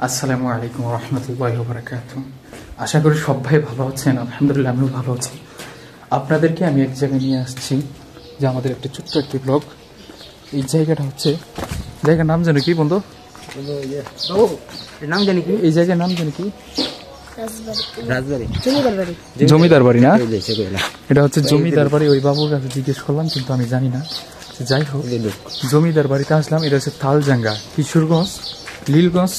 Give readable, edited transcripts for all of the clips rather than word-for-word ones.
আসসালামু আলাইকুম রহমতুল্লাহি ওয়া বারাকাতুহু। আশা করি সবাই ভালো আছেন। আলহামদুলিল্লাহ আমিও ভালো আছি। আপনাদেরকে আমি এক জায়গায় নিয়ে আসছি, যে আমাদের একটা ছোট্ট একটি ব্লগ। এই জায়গাটা হচ্ছে, জায়গার নাম জানি কি বন্ধু? নাম জানি কি? এই জায়গার নাম জানি কি? রাজবাড়ি, জমিদার বাড়ি না? এটা হচ্ছে জমিদার বাড়ি। ওই বাবুর কাছে জিজ্ঞেস করলাম, কিন্তু আমি জানি না। যাই হোক, জমিদার বাড়িতে আসলাম। এটা হচ্ছে তালজাঙ্গা, কিশোরগঞ্জ, লীলগঞ্জ।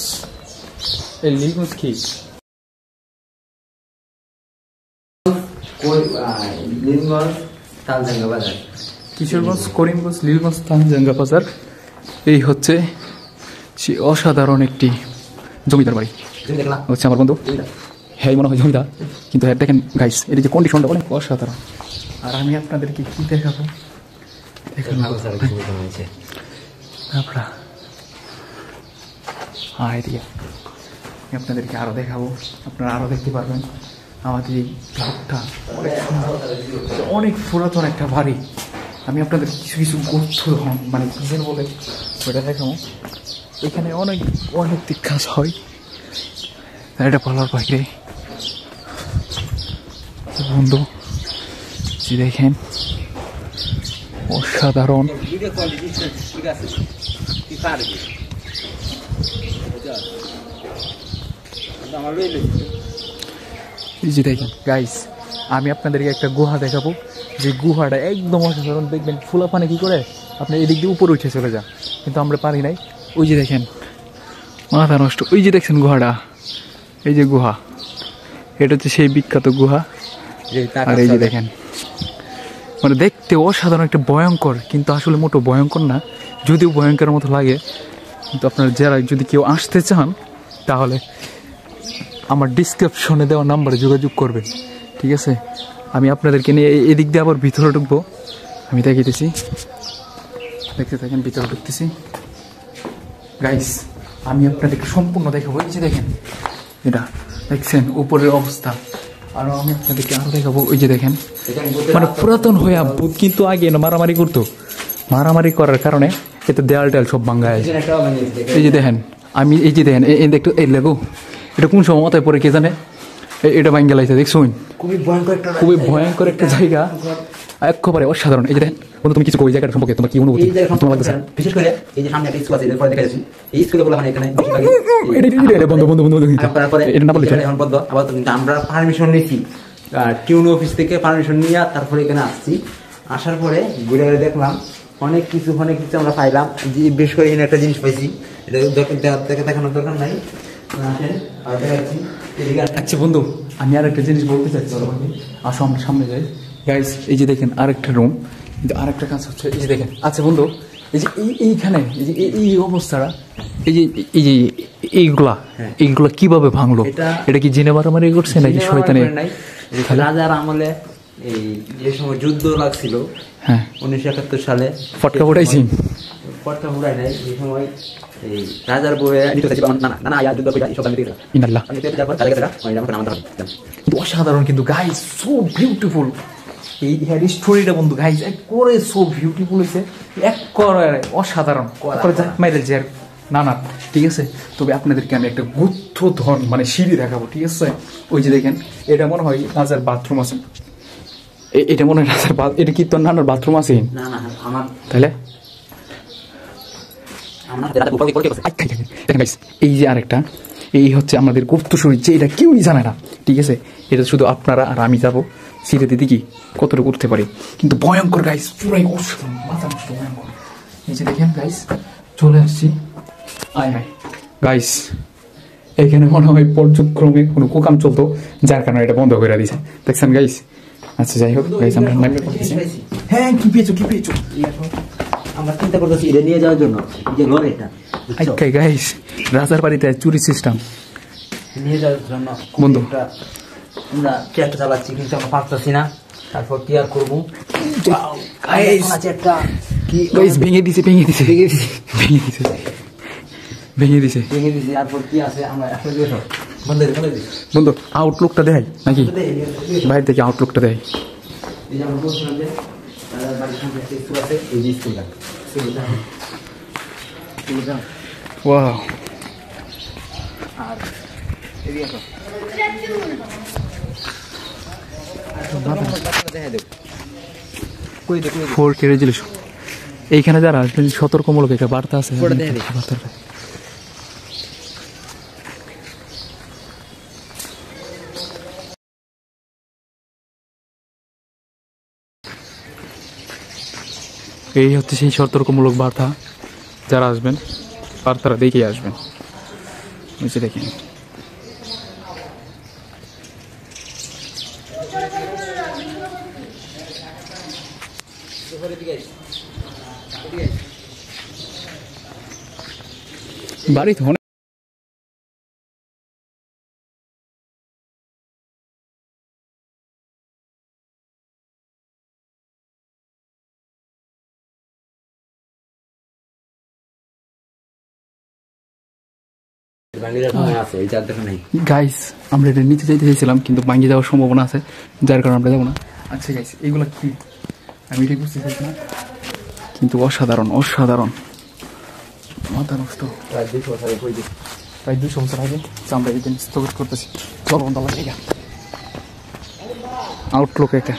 এই লীলগঞ্জ কি? কিশোরগঞ্জ, করিমগঞ্জ, লীলগঞ্জ, তালজাঙ্গা বাজার। এই হচ্ছে সেই অসাধারণ একটি জমিদার বাড়ি। হচ্ছে আমার বন্ধু, হ্যাঁ মনে হয় জমিদার, কিন্তু দেখেন গাইস, এর যে কন্ডিশনটা অনেক অসাধারণ। আর আমি আপনাদেরকে কি দেখাবো দেখেন, আমি আপনাদেরকে আরো দেখাবো, আপনারা আরো দেখতে পারবেন। আমাদের এই ব্লগটা অনেক সুন্দর, অনেক পুরাতন একটা বাড়ি। আমি আপনাদের কিছু কিছু তথ্য মানে কিসের বলে ওইটা দেখাবো। এখানে অনেক অনেক দিক কাজ হয়, এটা বলার বাইরে। বন্ধু জি দেখেন, অসাধারণ। এই যে দেখেন গাইস, আমি আপনাদেরকে একটা গুহা দেখাবো, যে গুহাটা একদম অসাধারণ। দেখবেন ফুলা পানি কি করে আপনি এদিক দিয়ে উপরে উঠে চলে যান, কিন্তু আমরা পারি নাই। ওই যে দেখেন, মাথা নষ্ট। ওই যে দেখছেন গুহাটা, এই যে গুহা, এটা হচ্ছে সেই বিখ্যাত গুহা। আর এই যে দেখেন, মানে দেখতে অসাধারণ একটা ভয়ঙ্কর, কিন্তু আসলে মোটো ভয়ঙ্কর না, যদিও ভয়ঙ্করের মতো লাগে। কিন্তু আপনারা যারা যদি কেউ আসতে চান, তাহলে আমার ডিসক্রিপশনে দেওয়া নাম্বারে যোগাযোগ করবেন, ঠিক আছে? আমি আপনাদেরকে নিয়ে এদিক দিয়ে আবার ভিতরে ঢুকবো। আমি দেখাইতেছি, দেখতে থাকেন, ভিতরে ঢুকতেছি গাইস। আমি আপনাদেরকে সম্পূর্ণ দেখাবো। এই যে দেখেন, এটা দেখছেন উপরের অবস্থা। আর আমি আপনাদেরকে আরো দেখাবো। ওই যে দেখেন, মানে পুরাতন হয়ে কিন্তু আগে না মারামারি করতো, মারামারি করার কারণে এতে দেয়াল টেয়াল সব ভাঙ্গায়। এই যে দেখেন, আমি এই যে দেখেন একটু এই লেগো, এটা কোন সময় মাথায় পরে কে জানে, এটা ভাঙ্গা লাইছে দেখছুন। খুবই ভয়ঙ্কর একটা জায়গা, একেবারে অসাধারণ। এই যে দেখেন বন্ধু, তুমি কিছু ওই জায়গাটা সম্পর্কে তোমার কি অনুভূতি? তোমার লাগতেছে? বিশেষ করে এই যে সামনে একটা স্কুল আছে, এরপরে দেখা যাচ্ছে এই স্কুলে বলা মানে এখানে বন্ধু বন্ধু বন্ধু এটা না বলে এখন বন্ধ। আবার আমরা পারমিশন নিয়েছি টিউন অফিস থেকে, পারমিশন নিয়ে তারপরে এখানে আসছি। আসার পরে ঘুরে ঘুরে দেখলাম অনেক কিছু আমরা পাইলাম। বিশেষ করে এখানে একটা জিনিস পাইছি, এটা দেখানোর দরকার নাই। আচ্ছা বন্ধু, আমি আর একটা জিনিস বলতে চাচ্ছি, আসো আমরা সামনে যাই গাইস। এই যে দেখেন আরেকটা রুম, কিন্তু আরেকটা কাজ হচ্ছে। এই যে দেখেন, আচ্ছা বন্ধু, এই যে এইখানে এই যে এই অবস্থাটা, এই যে এইগুলা কিভাবে ভাঙলো? এটা কি জিনে মারামারি করছে নাকি শয়তানে? রাজার আমলে এই যে সময় যুদ্ধ লাগছিল, হ্যাঁ 1971 সালে, ফটকা উঠাইছি, ফটকা উঠাই নাই। এই সময় এই রাজার বউয়ে অসাধারণ কিন্তু গাইস, সো বিউটিফুল এই স্টোরিটা বন্ধু গাইস, একবারে সো বিউটিফুল হয়েছে, একবারে অসাধারণ মাইরেল যে না না, ঠিক আছে। তবে আপনাদেরকে আমি একটা গুপ্তধন মানে সিঁড়ি দেখাবো, ঠিক আছে? ওই যে দেখেন, এটা মনে হয় রাজার বাথরুম আছে, এটা মনে হয় রাজার, এটা কি তোর নানার বাথরুম আছে? না না আমার, তাহলে এই যে আরেকটা, এই হচ্ছে আমাদের গুপ্তশরী, যে এটা কেউই জানে না, ঠিক আছে? এটা শুধু আপনারা আর আমি যাবো সিঁড়ে দিদি কি কতটুকু উঠতে পারি, কিন্তু ভয়ঙ্কর গাইস, পুরাই অসাধারণ, মাথা নষ্ট ভয়ঙ্কর। এই যে দেখেন গাইস, চলে আসছি। আয় আয় গাইস, এখানে মনে হয় পর্যক্রমে কোনো কুকাম চলতো, যার কারণে এটা বন্ধ করে দিয়েছে, দেখছেন গাইস? আচ্ছা যাই হোক গাইস, আমরা হ্যাঁ কি পেয়েছো আমরা চিন্তা করতেছি এটা নিয়ে যাওয়ার জন্য, এই যে লরিটা গাইস, রাজার বাড়িতে চুরি সিস্টেম নিয়ে যাওয়ার জন্য বন্ধু আমরা চেষ্টা চালাচ্ছি, কিন্তু আমরা পারতেছি না। তারপর কি আর করবো গাইস, ভেঙে দিছে। তারপর কি আছে আমরা বন্ধু আউটলুকটা দেয় নাকি বাইরে থেকে? আউটলুকটা দেয়। এই যে আমরা বলছিলাম যে বাড়ির সামনে একটা স্কুল আছে, এই যে স্কুলটা ওয়াও। ফোর কে রেজুলেশন। এইখানে যারা আসবেন সতর্কমূলক একটা বার্তা আছে, বার্তাটা এই হচ্ছে সেই সতর্কমূলক বার্তা। যারা আসবেন বার্তাটা দেখেই আসবেন। বুঝে দেখেন বাড়িতে অনেক গাইস, আমরা এটা নিচে যেতে চাইছিলাম কিন্তু ভাঙিয়ে যাওয়ার সম্ভাবনা আছে, যার কারণে আমরা যাবো না। আচ্ছা গাইস, এইগুলো কি আমি এটাই বুঝতে চাইছি না, কিন্তু অসাধারণ অসাধারণ, মাথা নষ্ট। প্রায় 200 বছর আগে আমরা এই দিন স্থগিত করতেছি। চলো জায়গা আউটলুক এটা।